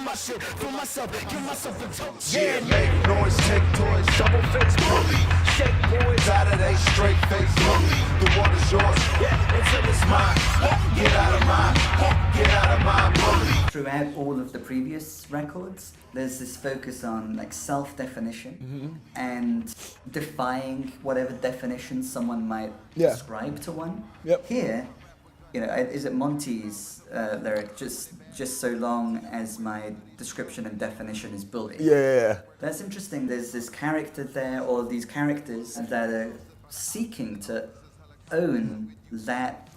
my shit for myself, give myself a toast. Yeah, make noise, take toys, double face bully. Shake boys out of they straight face bully. The water's yours, yeah, until it's mine. Get out of mine, get out of mine, bully. Throughout all of the previous records, there's this focus on like self-definition and defying whatever definition someone might ascribe to one. Here, you know, is it Monty's lyric, just so long as my description and definition is bully? Yeah. That's interesting. There's this character there, or these characters that are seeking to own that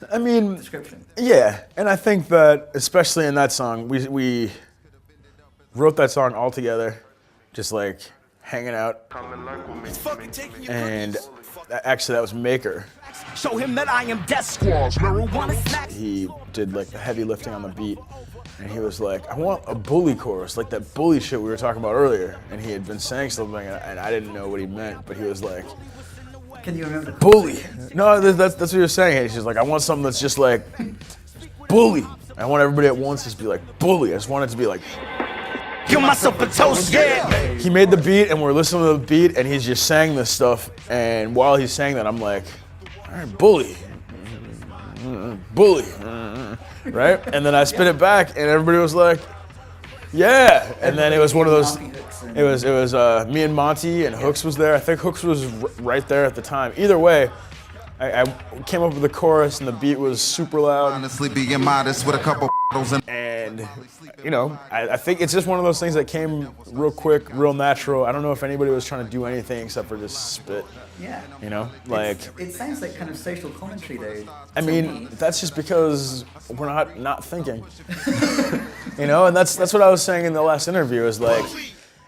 description. Yeah, and I think that, especially in that song, we wrote that song all together, just like hanging out. And actually, that was Maker. Show him that I am death squads, marijuana snacks. He did like the heavy lifting on the beat, and he was like, I want a bully chorus, like that bully shit we were talking about earlier. And he had been saying something, and I didn't know what he meant, but he was like, can you remember the bully? No, that's what he was saying. He's just like, I want something that's just like bully. I want everybody at once to be like bully. I just want it to be like, give myself a toast, yeah. He made the beat, and we're listening to the beat, and he's just saying this stuff. And while he's saying that, I'm like, all right, bully, bully, right? And then I spit it back, and everybody was like, yeah. And then it was one of those. It was me and Monty, and Hooks was there. I think Hooks was right there at the time. Either way, I came up with the chorus, and the beat was super loud. Honestly, being modest with a couple and you know, I think it's just one of those things that came real quick, real natural. I don't know if anybody was trying to do anything except for just spit. Yeah. You know, like it sounds like kind of social commentary, though. I mean, that's just because we're not thinking. You know, and that's what I was saying in the last interview. Is like,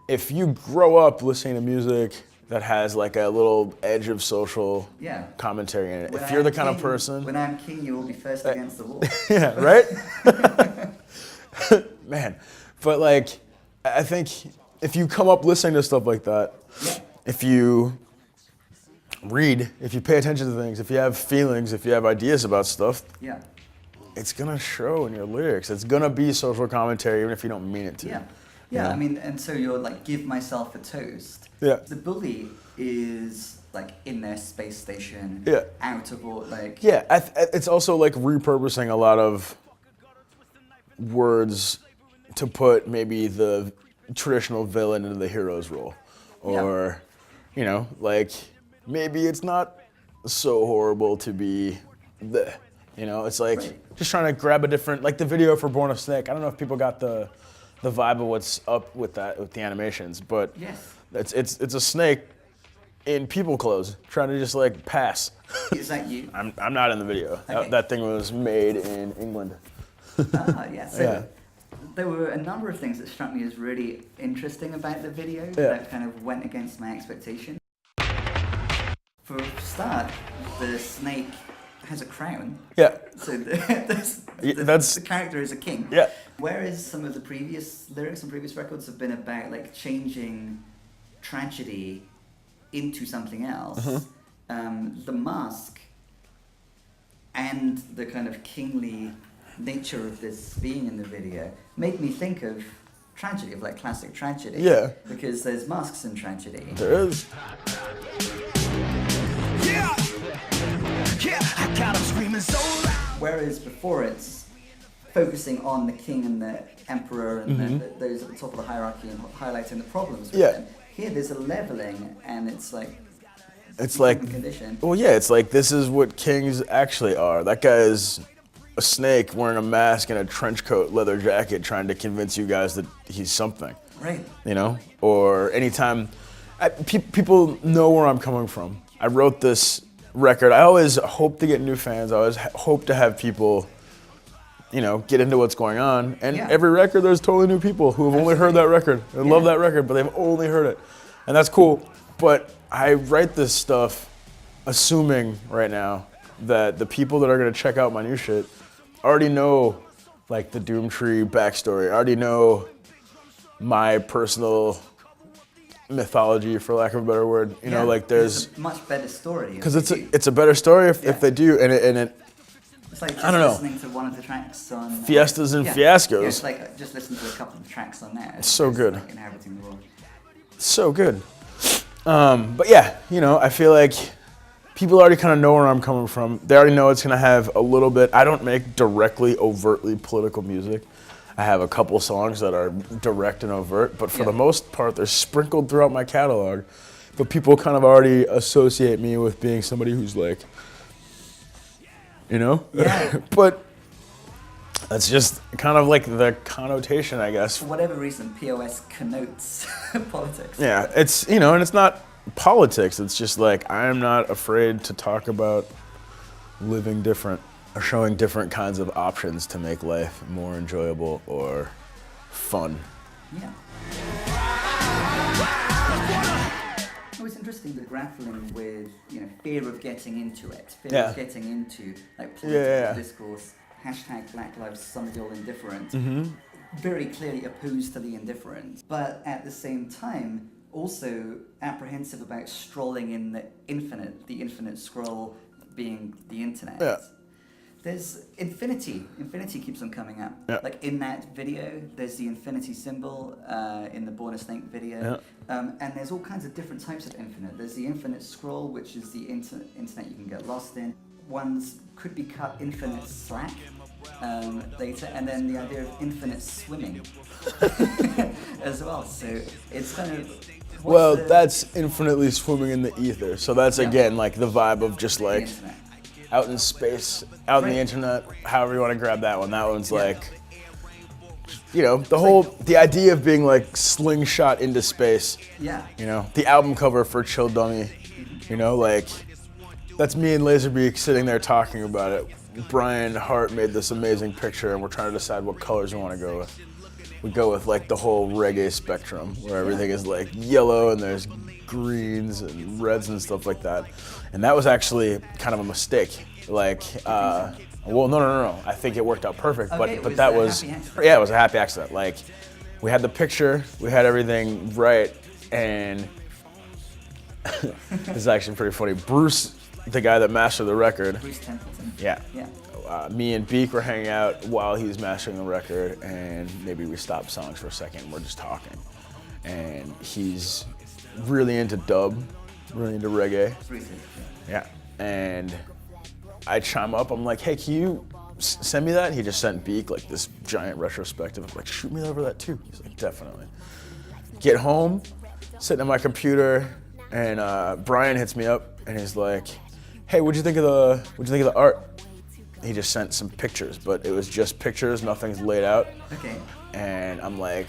if you grow up listening to music that has like a little edge of social commentary in it, if you're the kind of person, when I'm king, you will be first against the wall. Yeah, right. Man, but like, I think if you come up listening to stuff like that, if you read, if you pay attention to things, if you have feelings, if you have ideas about stuff, it's gonna show in your lyrics. It's gonna be social commentary, even if you don't mean it to. Yeah. I mean, and so you're like, give myself a toast. Yeah. The bully is like in their space station. Out of all like. Yeah, it's also like repurposing a lot of words to put maybe the traditional villain into the hero's role, or you know, like maybe it's not so horrible to be the, you know, it's like just trying to grab a different, like the video for Born of Snake. I don't know if people got the vibe of what's up with that, with the animations, but it's a snake in people clothes trying to just like pass. Is that you? I'm not in the video. Okay. That thing was made in England. So there were a number of things that struck me as really interesting about the video that kind of went against my expectation. For a start, the snake has a crown. So the character is a king. Whereas some of the previous lyrics on previous records have been about like changing tragedy into something else. The mask and the kind of kingly nature of this being in the video made me think of tragedy, of like classic tragedy. Because there's masks in tragedy. There is. I got him screaming so loud. Whereas before it's focusing on the king and the emperor and those at the top of the hierarchy and highlighting the problems with them. Here there's a leveling, and it's like condition. Well, it's like this is what kings actually are. That guy is a snake wearing a mask and a trench coat, leather jacket, trying to convince you guys that he's something. Right. You know? Or anytime, people know where I'm coming from. I wrote this record. I always hope to get new fans. I always hope to have people, you know, get into what's going on. And every record, there's totally new people who have only heard that record. They love that record, but they've only heard it. And that's cool. But I write this stuff assuming right now that the people that are going to check out my new shit already know like the DOOMTREE backstory. I already know my personal mythology, for lack of a better word. You know, like there's a much better story. Because it's a better story if they do, and It's like just I don't know. listening to one of the tracks on Fiestas and yeah, Fiascos. it's like just listen to a couple of tracks on there. It's so good. Like inhabiting the world. So good. But yeah, I feel like people already kind of know where I'm coming from. They already know it's going to have a little bit. I don't make directly, overtly political music. I have a couple songs that are direct and overt, but for the most part, they're sprinkled throughout my catalog. But people kind of already associate me with being somebody who's like, Yeah. But that's just kind of like the connotation, I guess. For whatever reason, P.O.S. connotes politics. Yeah, it's, and it's not politics. It's just like, I'm not afraid to talk about living different or showing different kinds of options to make life more enjoyable or fun. Yeah. It was interesting, the grappling with, fear of getting into it, fear of getting into like political discourse, hashtag Black Lives, some of your indifferent, very clearly opposed to the indifferent, but at the same time, also apprehensive about strolling in the infinite scroll being the internet. Yeah. There's infinity. Infinity keeps on coming up. Yeah. Like in that video, there's the infinity symbol in the Born a Snake video. Yeah. And there's all kinds of different types of infinite. There's the infinite scroll, which is the internet you can get lost in. Ones could be cut infinite slack later, and then the idea of infinite swimming as well. So it's kind of... that's infinitely swimming in the ether. So that's, again, like the vibe of just like... out in space, out in the internet, however you want to grab that one. That one's like, the idea of being like slingshot into space. Yeah. The album cover for Chill Dummy, like, that's me and Laserbeak sitting there talking about it. Brian Hart made this amazing picture and we're trying to decide what colors we want to go with. We go with like the whole reggae spectrum where everything is like yellow and there's greens and reds and stuff like that. And that was actually kind of a mistake. Like, no. I think it worked out perfect, Okay, but that was, it was a happy accident. Like, we had the picture, we had everything right, and this is actually pretty funny. Bruce, the guy that mastered the record. Bruce Templeton. Yeah. Me and Beak were hanging out while he was mastering the record, and maybe we stopped songs for a second and we're just talking. And he's really into dub, really into reggae. Yeah. And I chime up, I'm like, hey, can you send me that? He just sent Beak like this giant retrospective. I'm like, shoot me over that too. He's like, definitely. Get home, sitting at my computer, and Brian hits me up and he's like, hey, what'd you think of the art? He just sent some pictures, but it was just pictures, nothing's laid out. Okay. And I'm like,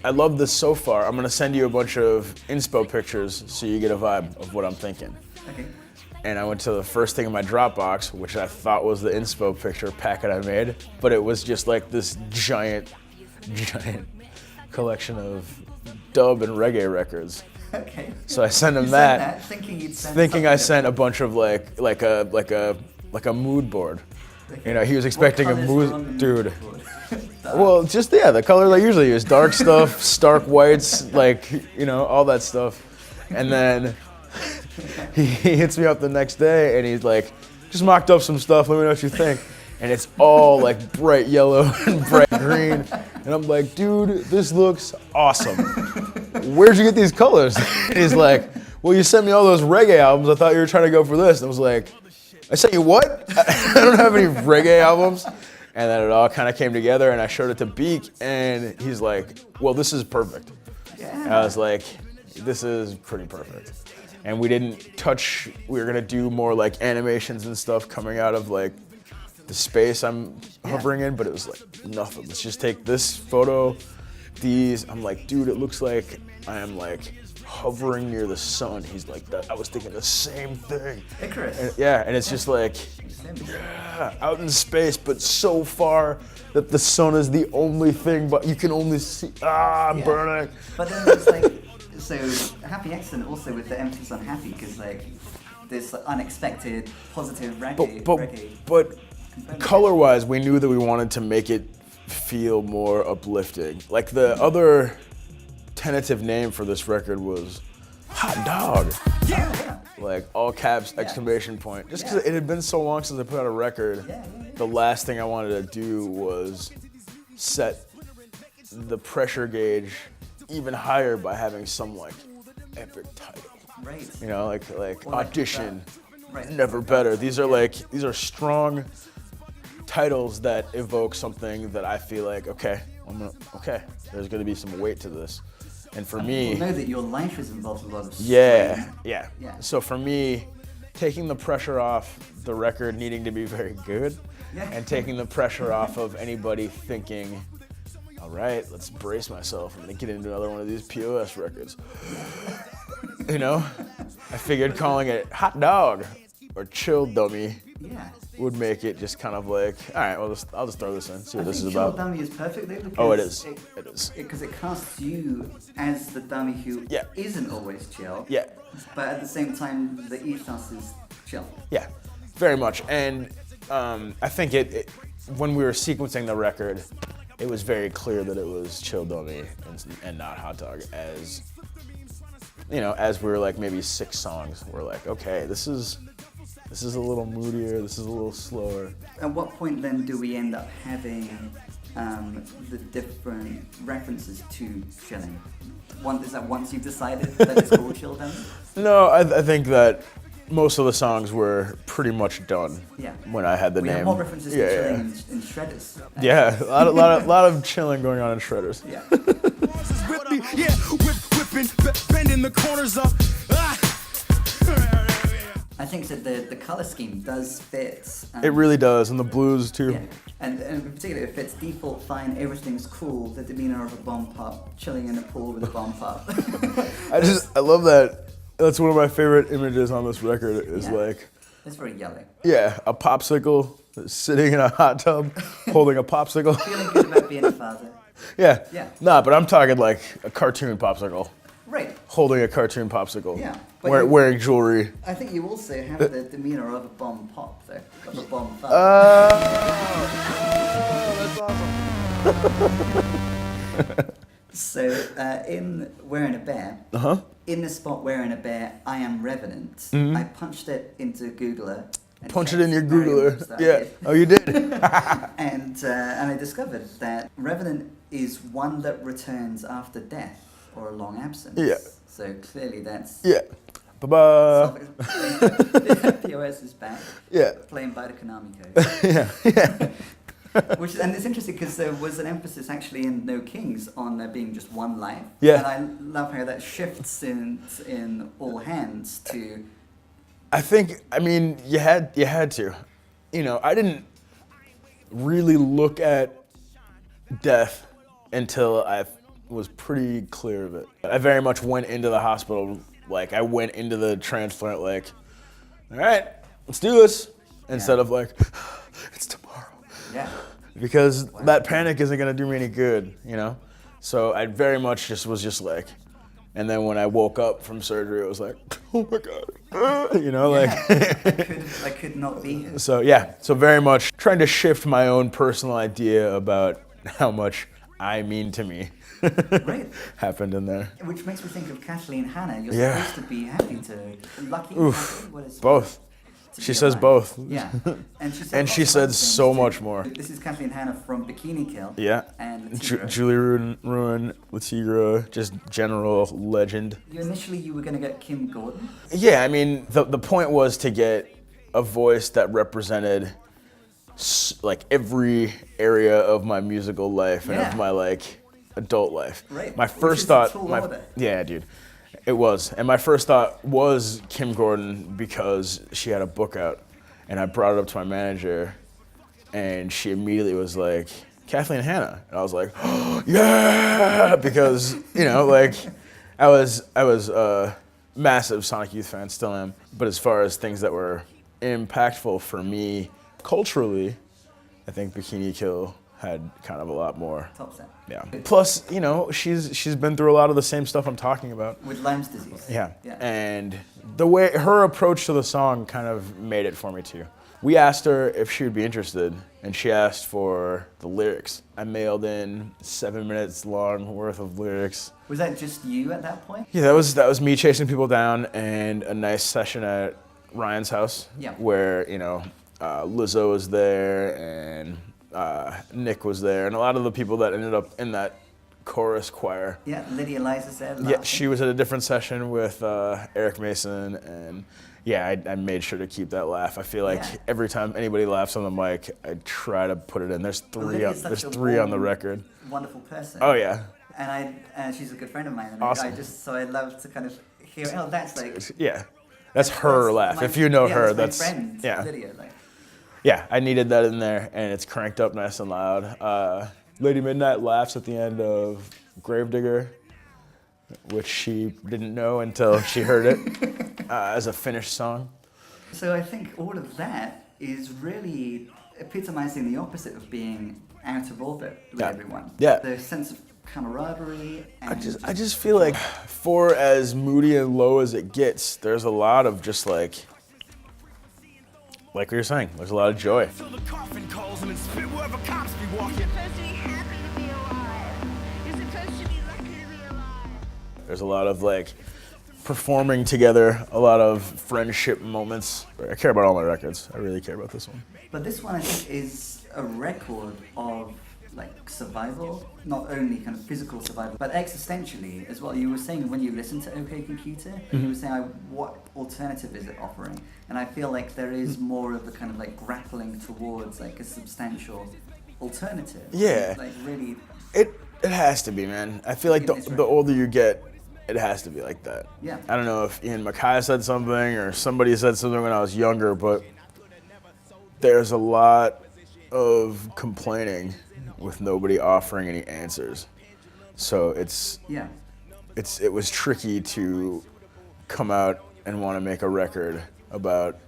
I love this so far. I'm gonna send you a bunch of inspo pictures so you get a vibe of what I'm thinking. Okay. And I went to the first thing in my Dropbox, which I thought was the inspo picture packet I made, but it was just like this giant collection of dub and reggae records. Okay. So I sent him that, thinking I sent a bunch of like a mood board. Okay. He was expecting a mood, dude. Dark. Well, just the colors I usually use, dark stuff, stark whites, like all that stuff. And then he hits me up the next day and he's like, just mocked up some stuff, let me know what you think. And it's all like bright yellow and bright green. And I'm like, dude, this looks awesome. Where'd you get these colors? And he's like, well, you sent me all those reggae albums. I thought you were trying to go for this. And I was like, I sent you what? I don't have any reggae albums. And then it all kind of came together and I showed it to Beak and he's like, well, this is perfect. Yeah. And I was like, this is pretty perfect. And we didn't touch, we were gonna do more like animations and stuff coming out of like the space I'm hovering in, but it was like nothing. Let's just take this photo, these. I'm like, dude, it looks like I am like hovering near the sun. He's like, that. I was thinking the same thing. Icarus. And it's just like, out in space, but so far that the sun is the only thing, but you can only see, I'm burning. But then there's like, so happy accident also with the emphasis on happy, because like this unexpected positive reggae. But color-wise, we knew that we wanted to make it feel more uplifting. Like the other tentative name for this record was Hot Dog. Yeah. like all caps, exclamation point. Just because it had been so long since I put out a record, the last thing I wanted to do was set the pressure gauge even higher by having some like epic title. Right. You know, like Audition, Right. Never Better. These are strong titles that evoke something that I feel like, okay, there's gonna be some weight to this. And for me, People know that your life is involved in a lot of yeah. Yeah. So for me, taking the pressure off the record needing to be very good, and taking the pressure off of anybody thinking, all right, let's brace myself. I'm gonna get into another one of these P.O.S. records. You know, I figured calling it Hot Dog or Chill Dummy would make it just kind of like, all right, well, I'll just throw this in, see what this is about. Chill Dummy is perfect though, because Oh, it is. It is. Because it casts you as the dummy who isn't always chill. Yeah. But at the same time, the ethos is chill. Yeah, very much. And I think it when we were sequencing the record, it was very clear that it was Chill Dummy and not Hot Dog. As you know, as we were like maybe 6 songs, we're like, okay, this is a little moodier, this is a little slower. At what point then do we end up having the different references to chilling? Is that once you've decided that it's called Chill Dummy? No, I think that most of the songs were pretty much done when I had the we name. have more references to chilling in Shredders. Yeah, a lot of chilling going on in Shredders. Yeah. Bending the corners up. I think that the color scheme does fit. It really does, and the blues too. Yeah. And in particular, it fits default fine, everything's cool, the demeanor of a bomb pop, chilling in a pool with a bomb pop. I love that. That's one of my favorite images on this record is like... It's very yellow. Yeah, a popsicle sitting in a hot tub holding a popsicle. Feeling good about being a father. Yeah. Yeah. Nah, but I'm talking like a cartoon popsicle. Right. Holding a cartoon popsicle. Yeah. Wearing jewelry. I think you also have the demeanor of a bomb pop, though. Of a bomb pop. That's awesome. So, in Wearing a Bear, in the spot Wearing a Bear, I am Revenant, I punched it into Googler. Punch it in your Googler. Yeah. Oh, you did? And I discovered that Revenant is one that returns after death or a long absence. Yeah. So clearly that's... Yeah. Bye-bye. P.O.S. is back. Yeah. Playing by the Konami code. Yeah. And it's interesting because there was an emphasis actually in No Kings on there being just one life. Yeah. And I love how that shifts in All Hands to... I mean, you had to. You know, I didn't really look at death until I was pretty clear of it. I very much went into the hospital, like I went into the transplant like, all right, let's do this. Instead of like, it's tomorrow. Yeah. Because that panic isn't gonna do me any good, you know? So I very much was just like, and then when I woke up from surgery, it was like, oh my God, you know, like. I could not be here. So very much trying to shift my own personal idea about how much I mean to me. Right. Happened in there. Which makes me think of Kathleen Hanna. You're Yeah. supposed to be happy to, lucky, Oof. happy, what is it? Both. To She be says alive. both. Yeah. And she said, And she said so much more. This is Kathleen Hanna from Bikini Kill. Yeah. And Tigra. Julie Ruin, Latigra, just general legend. You were going to get Kim Gordon? Yeah, I mean, the point was to get a voice that represented like every area of my musical life and of my like adult life. Right. My Which first is a thought, tall order. yeah, dude, it was. And my first thought was Kim Gordon because she had a book out, and I brought it up to my manager, and she immediately was like, Kathleen Hanna, and I was like, oh, yeah, because you know, like, I was a massive Sonic Youth fan, still am. But as far as things that were impactful for me culturally, I think Bikini Kill had kind of a lot more. Top set. Yeah. Plus, you know, she's been through a lot of the same stuff I'm talking about. With Lyme's disease. Yeah. And the way her approach to the song kind of made it for me too. we asked her if she would be interested, and she asked for the lyrics. I mailed in 7 minutes long worth of lyrics. Was that just you at that point? Yeah, that was me chasing people down, and a nice session at Ryan's house, Yeah. where Lizzo was there, and Nick was there, and a lot of the people that ended up in that chorus choir. Yeah, Lydia Liza's there. Yeah, she was at a different session with Eric Mason, and yeah, I made sure to keep that laugh. I feel like every time anybody laughs on the mic, I try to put it in. There's three on the record. Wonderful person. Oh yeah. And she's a good friend of mine. And Awesome. I love to kind of hear. Oh, that's like. Yeah, that's her laugh. If you know her, that's that's my friend, yeah. Lydia, like. Yeah, I needed that in there, and it's cranked up nice and loud. Lady Midnight laughs at the end of Gravedigger, which she didn't know until she heard it as a finished song. So I think all of that is really epitomizing the opposite of being out of orbit with everyone. Yeah. The sense of camaraderie. And I just feel like for as moody and low as it gets, there's a lot of just like we were saying, there's a lot of joy. So the coffin calls and spit wherever cops be walking. Supposed to be happy to be alive. You're supposed to be lucky to be alive. There's a lot of like performing together, a lot of friendship moments. I care about all my records. I really care about this one. But this one, I think, is a record of like survival, not only kind of physical survival, but existentially as well. You were saying when you listened to OK Computer, you were saying, what alternative is it offering? And I feel like there is more of a kind of like grappling towards like a substantial alternative. Yeah. Like really. It has to be, man. I feel like the older you get, it has to be like that. Yeah. I don't know if Ian Mackay said something or somebody said something when I was younger, but there's a lot of complaining with nobody offering any answers. So it was tricky to come out and want to make a record about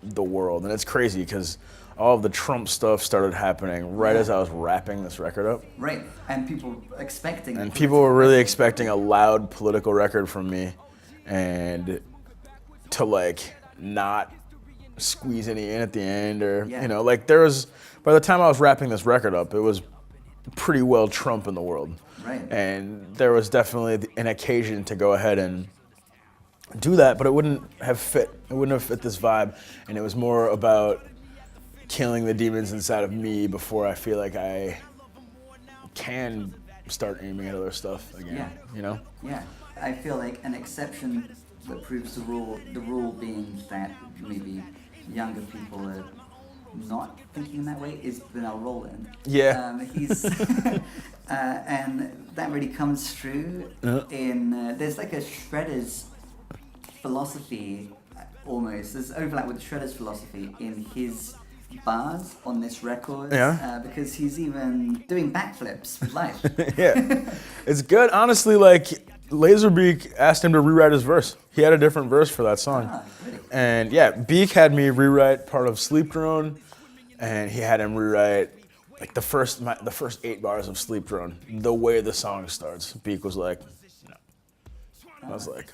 the world. And it's crazy because all of the Trump stuff started happening right as I was wrapping this record up. Right, and people expecting. And people were really expecting a loud political record from me, and to like not squeeze any in at the end, or like there was. By the time I was wrapping this record up, it was pretty well Trump in the world. Right. And there was definitely an occasion to go ahead and do that, but it wouldn't have fit. It wouldn't have fit this vibe, and it was more about killing the demons inside of me before I feel like I can start aiming at other stuff again. Yeah. You know? Yeah. I feel like an exception that proves the rule being that maybe younger people are not thinking in that way is Bernal Roland. Yeah. He's and that really comes through in there's like a Shredder's philosophy almost. There's overlap with Shredder's philosophy in his bars on this record. Because he's even doing backflips with life. Yeah. It's good. Honestly, like Laserbeak asked him to rewrite his verse. He had a different verse for that song. Really? And yeah, Beak had me rewrite part of Sleep Drone, and he had him rewrite like the first 8 bars of Sleep Drone. The way the song starts, Beak was like, no. I was like,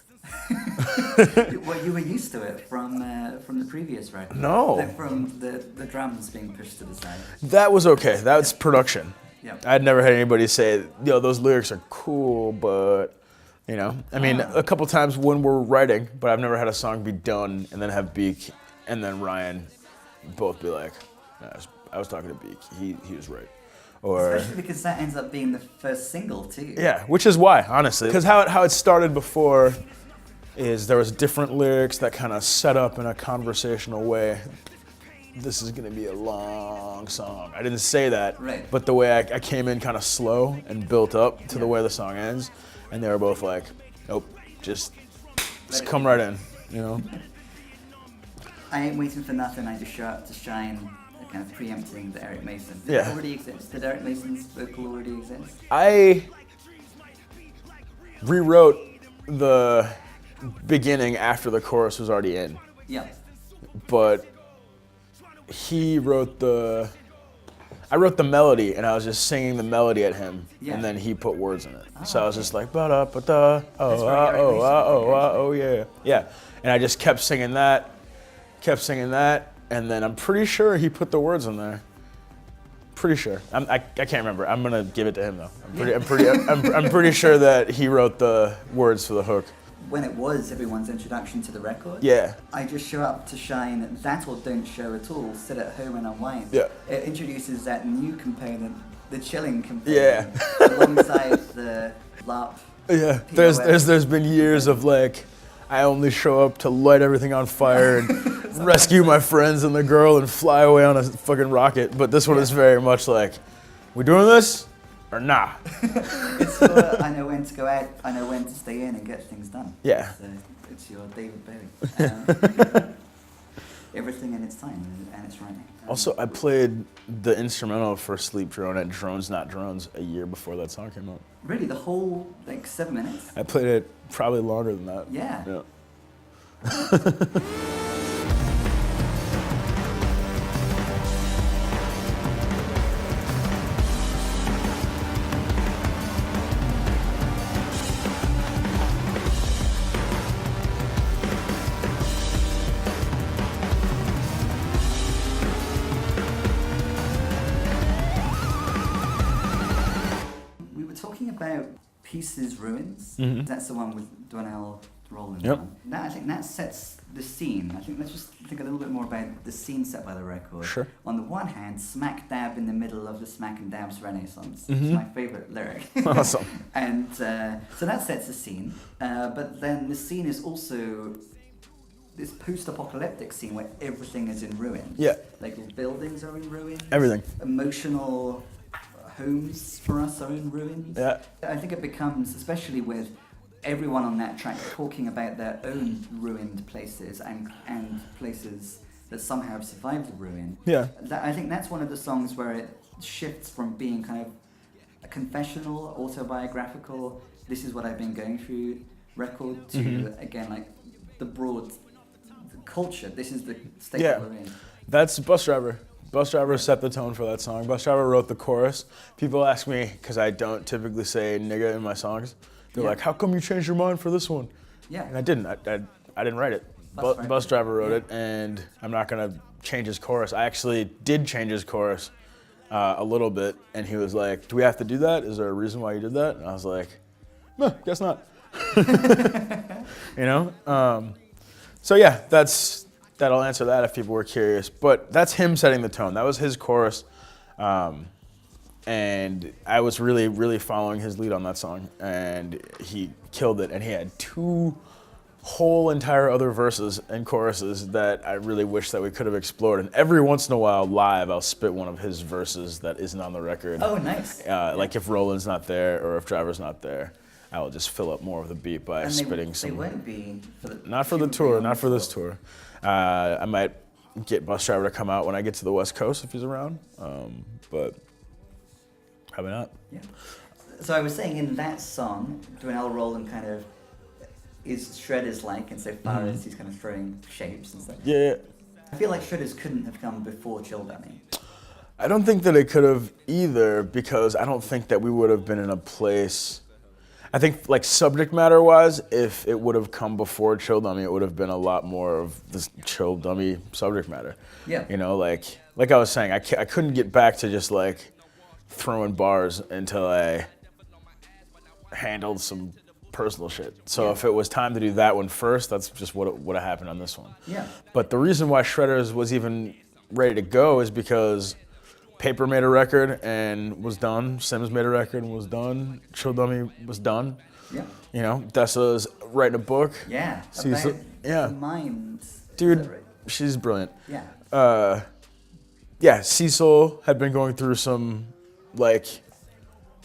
Well, you were used to it from the previous record. No. Like from the drums being pushed to the side. that was okay. That's production. Yeah. I'd never had anybody say, those lyrics are cool, but I mean, a couple times when we're writing, but I've never had a song be done and then have Beak and then Ryan both be like, I was talking to Beak. He was right. Or Especially because that ends up being the first single too. yeah, which is why, honestly, because how it started before is there was different lyrics that kind of set up in a conversational way. This is gonna be a long song. I didn't say that, Right. but the way I came in kind of slow and built up to the way the song ends, and they were both like, nope, just come right in, I Ain't Waiting for Nothing, I Just Show Up to Shine, kind of preempting the Eric Mason. Did Yeah. it already exist? Did Eric Mason's vocal already exist? I rewrote the beginning after the chorus was already in, Yeah. but I wrote the melody, and I was just singing the melody at him, Yeah. and then he put words in it. So I was just like, ba-da-ba-da, That's right, Eric Mason. yeah. Yeah, and I just kept singing that, and then I'm pretty sure he put the words in there. Pretty sure. I can't remember. I'm gonna give it to him though. I'm pretty sure that he wrote the words for the hook. When it was everyone's introduction to the record, Yeah. I Just Show Up to Shine, That or Don't Show at All, Sit at Home and Unwind. Yeah. It introduces that new component, the chilling component, Yeah. alongside the LARP. Yeah. P.O.S. There's been years of like, I only show up to light everything on fire and rescue my friends and the girl and fly away on a fucking rocket. But this one is very much like, we doing this or nah? It's your, I know when to go out, I know when to stay in and get things done. Yeah. So it's your David Bowie. Everything in its time and its right. Also, I played the instrumental for Sleep Drone at Drones Not Drones a year before that song came out. Really, the whole, like, 7 minutes? I played it probably longer than that. Yeah. We were talking about Pieces Ruins. Mm-hmm. That's the one with Donnell Roland Yep. on. That, I think that sets the scene. I think let's just think a little bit more about the scene set by the record. Sure. On the one hand, smack dab in the middle of the smack and dabs renaissance. Mm-hmm. It's my favorite lyric. Awesome. And so that sets the scene. But then the scene is also this post-apocalyptic scene where everything is in ruin. Yeah. Like buildings are in ruin. Everything. Emotional homes for us are in ruins. Yeah. I think it becomes, especially with everyone on that track talking about their own ruined places and places that somehow have survived the ruin. Yeah. I think that's one of the songs where it shifts from being kind of a confessional, autobiographical, this is what I've been going through record to, again, like the broad culture. This is the state Yeah. that we're in. That's Bus Driver. Bus Driver set the tone for that song. Bus Driver wrote the chorus. People ask me, because I don't typically say nigga in my songs, they're Yeah. like, how come you changed your mind for this one? Yeah. And I didn't. I didn't write it. Bus Driver wrote it, and I'm not going to change his chorus. I actually did change his chorus a little bit, and he was like, do we have to do that? Is there a reason why you did that? And I was like, no, guess not. You know? So yeah, that'll answer that if people were curious. But that's him setting the tone. That was his chorus. And I was really, really following his lead on that song. And he killed it. And he had two whole entire other verses and choruses that I really wish that we could have explored. And every once in a while, live, I'll spit one of his verses that isn't on the record. Oh, nice. Like if Roland's not there or if Driver's not there, I will just fill up more of the beat by And spitting they some. won't be for the Not for the tour, not for this tour. I might get Bus Driver to come out when I get to the West Coast if he's around, but probably not. Yeah. So I was saying in that song, Donnell Roland kind of is Shredder's like insofar as he's kind of throwing shapes and stuff. Yeah. I feel like Shredder's couldn't have come before Chill Dummy. I don't think that it could have either, because I don't think that we would have been in a place. I think, like, subject matter wise, if it would have come before Chill Dummy, it would have been a lot more of this Chill Dummy subject matter. Yeah. You know, like I was saying, I couldn't get back to just like throwing bars until I handled some personal shit. So if it was time to do that one first, that's just what would have happened on this one. Yeah. But the reason why Shredders was even ready to go is because Paper made a record and was done. Sims made a record and was done. Chill Dummy was done. Yeah. You know, Dessa's writing a book. Yeah. Cecil, About yeah. the mind. Dude, Is that right? she's brilliant. Yeah. Yeah, Cecil had been going through some, like,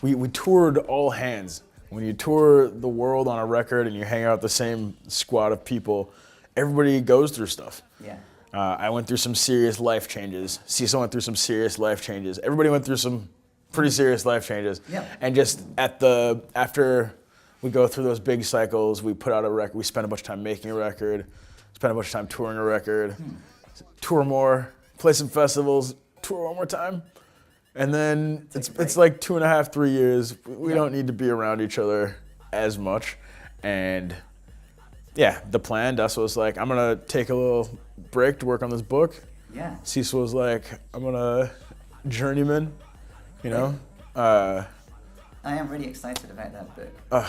we toured all hands. When you tour the world on a record and you hang out with the same squad of people, everybody goes through stuff. Yeah. I went through some serious life changes. Cecil went through some serious life changes. Everybody went through some pretty serious life changes. Yeah. And just after we go through those big cycles, we put out a record. We spend a bunch of time making a record, spend a bunch of time touring a record, tour more, play some festivals, tour one more time. And then it's like 2.5, 3 years. We don't need to be around each other as much. And yeah, the plan, Dessa was like, I'm gonna take a little break to work on this book. Yeah. Cecil was like, I'm gonna journeyman, you know? I am really excited about that book.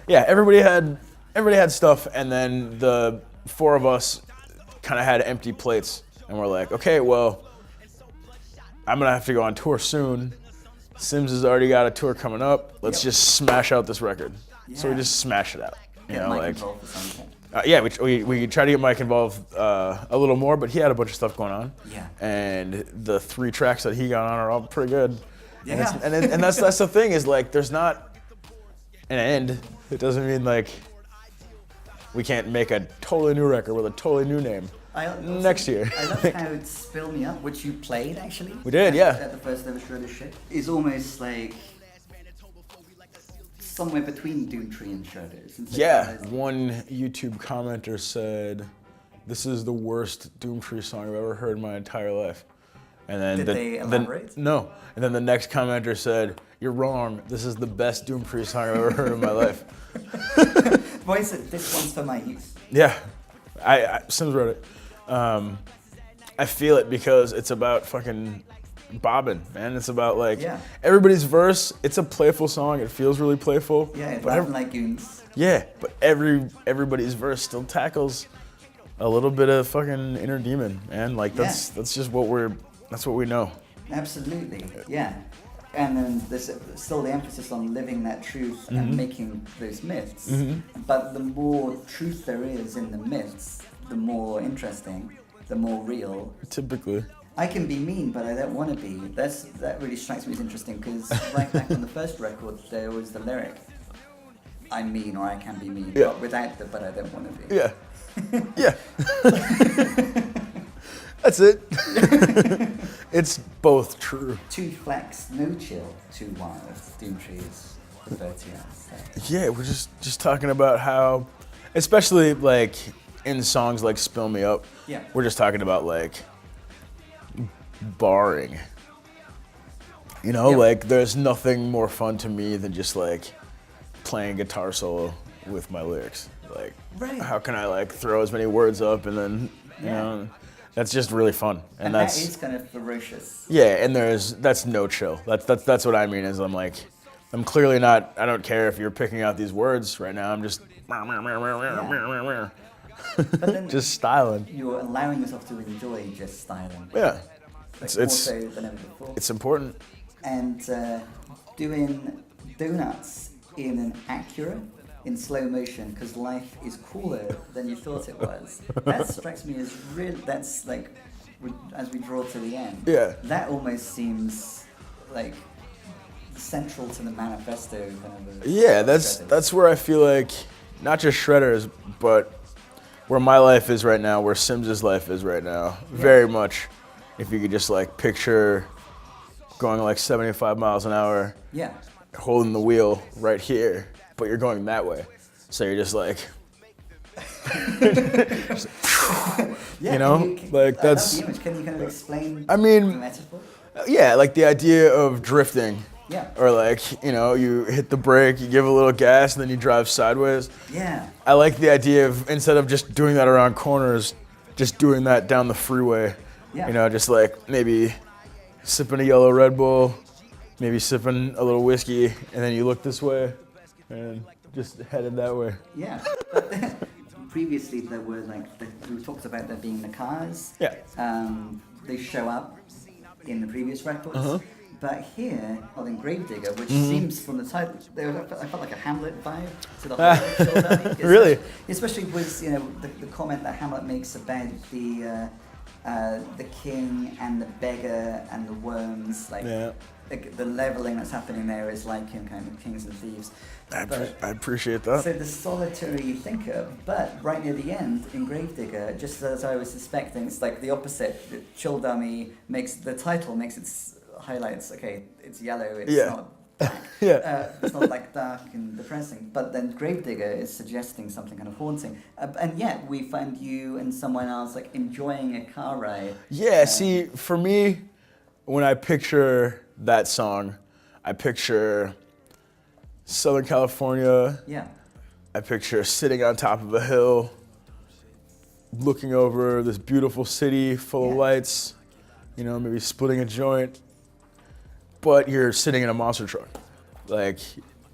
Yeah, everybody had stuff, and then the four of us kind of had empty plates, and we're like, okay, well, I'm gonna have to go on tour soon. Sims has already got a tour coming up. Let's just smash out this record. So we Yeah. just smash it out. You Get know, Mike like, involved for something. yeah, we tried to get Mike involved a little more, but he had a bunch of stuff going on. Yeah. And the 3 tracks that he got on are all pretty good. Yeah. And that's the thing is like, there's not an end. It doesn't mean like we can't make a totally new record with a totally new name next year. I love how Spill Me Up, which you played actually. We did, yeah. At the first ever Schroeder shit, is almost like somewhere between Doomtree and Schroeder. Yeah, one YouTube commenter said, "This is the worst Doomtree song I've ever heard in my entire life." And then Did they elaborate? No. And then the next commenter said, "You're wrong. This is the best Doomtree song I've ever heard in my life." Boy said, "This one's for my use." Yeah, I Sims wrote it. I feel it because it's about fucking bobbing, man. It's about like everybody's verse. It's a playful song. It feels really playful. Yeah, it's but Latin like goons. yeah, but everybody's verse still tackles a little bit of fucking inner demon, man. Like that's just what we know. Absolutely, yeah. And then there's still the emphasis on living that truth and making those myths. But the more truth there is in the myths, the more interesting, the more real. Typically. I can be mean, but I don't want to be. That really strikes me as interesting because right back on the first record, there was the lyric, "I'm mean" or "I can be mean," but without the "but I don't want to be." Yeah. Yeah. That's it. It's both true. Too flex, no chill, too wild. Doomtree is referred to as. Yeah, we're just talking about how, especially like in songs like "Spill Me Up," we're just talking about like barring. You know, like there's nothing more fun to me than just like playing guitar solo with my lyrics. Like, how can I like throw as many words up and then you know, that's just really fun. And that is kind of ferocious. Yeah, and that's no chill. That's what I mean is I'm clearly not. I don't care if you're picking out these words right now. I'm just just styling. You're allowing yourself to enjoy just styling. Yeah, like more so than ever before. It's important. And doing donuts in an Acura in slow motion because life is cooler than you thought it was. That strikes me as real. That's like as we draw to the end. Yeah. That almost seems like central to the manifesto kind of. Yeah, that's where I feel like not just Shredders, but where my life is right now, where Sims' life is right now. Very much, if you could just like picture going like 75 miles an hour. Yeah. Holding the wheel right here, but you're going that way. So you're just like, you know, like that's. I love the image. Can you kind of explain? I mean, the metaphor? Yeah, like the idea of drifting. Yeah. Or like, you know, you hit the brake, you give a little gas, and then you drive sideways. Yeah. I like the idea of instead of just doing that around corners, just doing that down the freeway. Yeah. You know, just like maybe sipping a yellow Red Bull, maybe sipping a little whiskey, and then you look this way and just headed that way. Yeah. But previously there were like, we talked about there being the cars. Yeah. They show up in the previous records. But here, in Gravedigger, which seems from the title, I felt like a Hamlet vibe to the whole show. Really? Especially with the comment that Hamlet makes about the king and the beggar and the worms, like the leveling that's happening there is like kind of kings and thieves. I appreciate that. So the solitary thinker, but right near the end in Gravedigger, just as I was suspecting, it's like the opposite. The Chill Dummy makes the title makes its highlights. Okay, it's yellow. It's not black. It's not like dark and depressing. But then Gravedigger is suggesting something kind of haunting. And yet we find you and someone else like enjoying a car ride. Yeah. See, for me, when I picture that song, I picture Southern California. Yeah. I picture sitting on top of a hill, looking over this beautiful city full of lights, you know, maybe splitting a joint, but you're sitting in a monster truck. Like,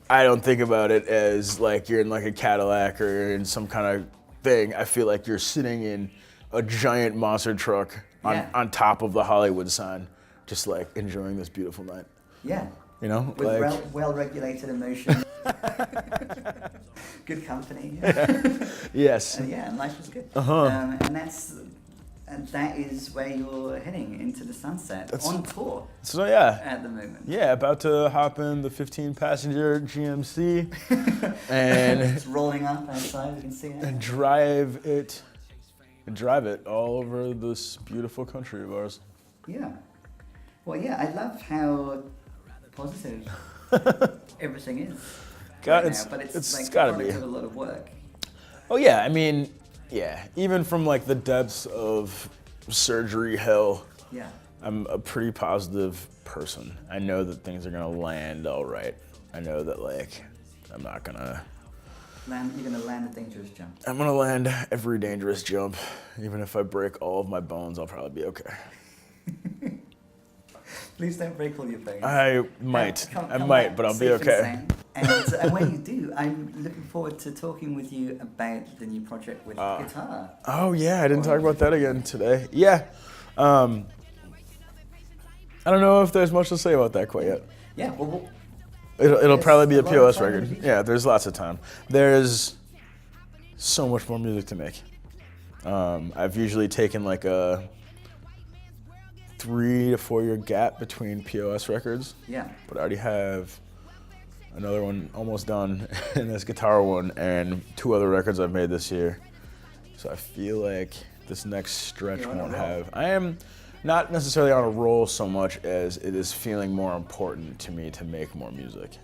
I don't think about it as like you're in like a Cadillac or you're in some kind of thing. I feel like you're sitting in a giant monster truck on top of the Hollywood sign, just like enjoying this beautiful night. Yeah. You know, with like well-regulated emotion, good company. Yes. Yeah, and life was good. And that is where you're heading into the sunset on tour. So yeah, at the moment. Yeah, about to hop in the 15-passenger GMC and it's rolling up outside. You can see it. And drive it all over this beautiful country of ours. Yeah. Well, yeah, I love how positive everything is. But it's like gotta a be a lot of work. Oh yeah, I mean, yeah, even from like the depths of surgery hell, yeah, I'm a pretty positive person. I know that things are gonna land all right. I know that like I'm not gonna you're gonna land a dangerous jump. I'm gonna land every dangerous jump. Even if I break all of my bones, I'll probably be okay. Please don't break all your bones. I might, but I'll be okay. And when you do, I'm looking forward to talking with you about the new project with guitar. Oh yeah, I didn't talk about that again today. Yeah, I don't know if there's much to say about that quite yet. Yeah, well it'll probably be a P.O.S. record. Yeah, there's lots of time. There's so much more music to make. I've usually taken like a 3 to 4 year gap between P.O.S. records. Yeah. But I already have another one almost done, and this guitar one, and 2 other records I've made this year. So I feel like this next stretch won't have. I am not necessarily on a roll so much as it is feeling more important to me to make more music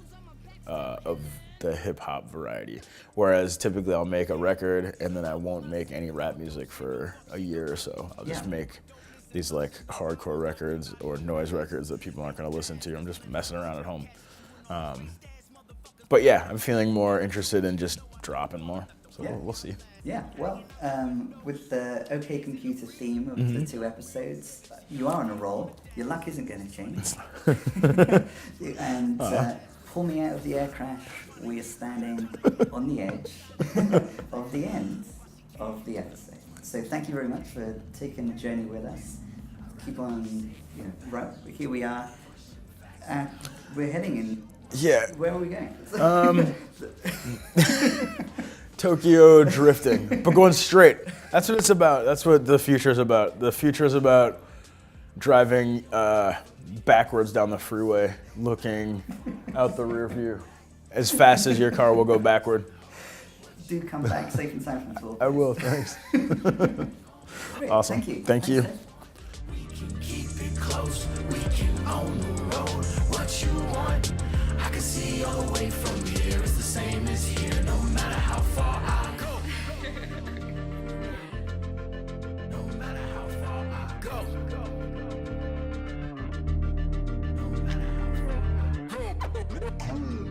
of the hip hop variety. Whereas typically I'll make a record and then I won't make any rap music for a year or so. I'll just make these like hardcore records or noise records that people aren't going to listen to. I'm just messing around at home. But yeah, I'm feeling more interested in just dropping more. So we'll see. Yeah, well, with the OK Computer theme of the 2 episodes, you are on a roll. Your luck isn't going to change. And pull me out of the air crash. We are standing on the edge of the end of the episode. So thank you very much for taking the journey with us. Keep on, right here we are. We're heading in. Yeah. Where are we going? Tokyo drifting, but going straight. That's what it's about. That's what the future is about. The future is about driving backwards down the freeway, looking out the rear view as fast as your car will go backward. Do come back safe and sound from tour. I will, thanks. Great, awesome. Thank you. Thank you. We can keep it close, we can own the road. What you want, I can see all the way from here. It's the same as here, no matter how far I go. No matter how far I go. No matter how far I go.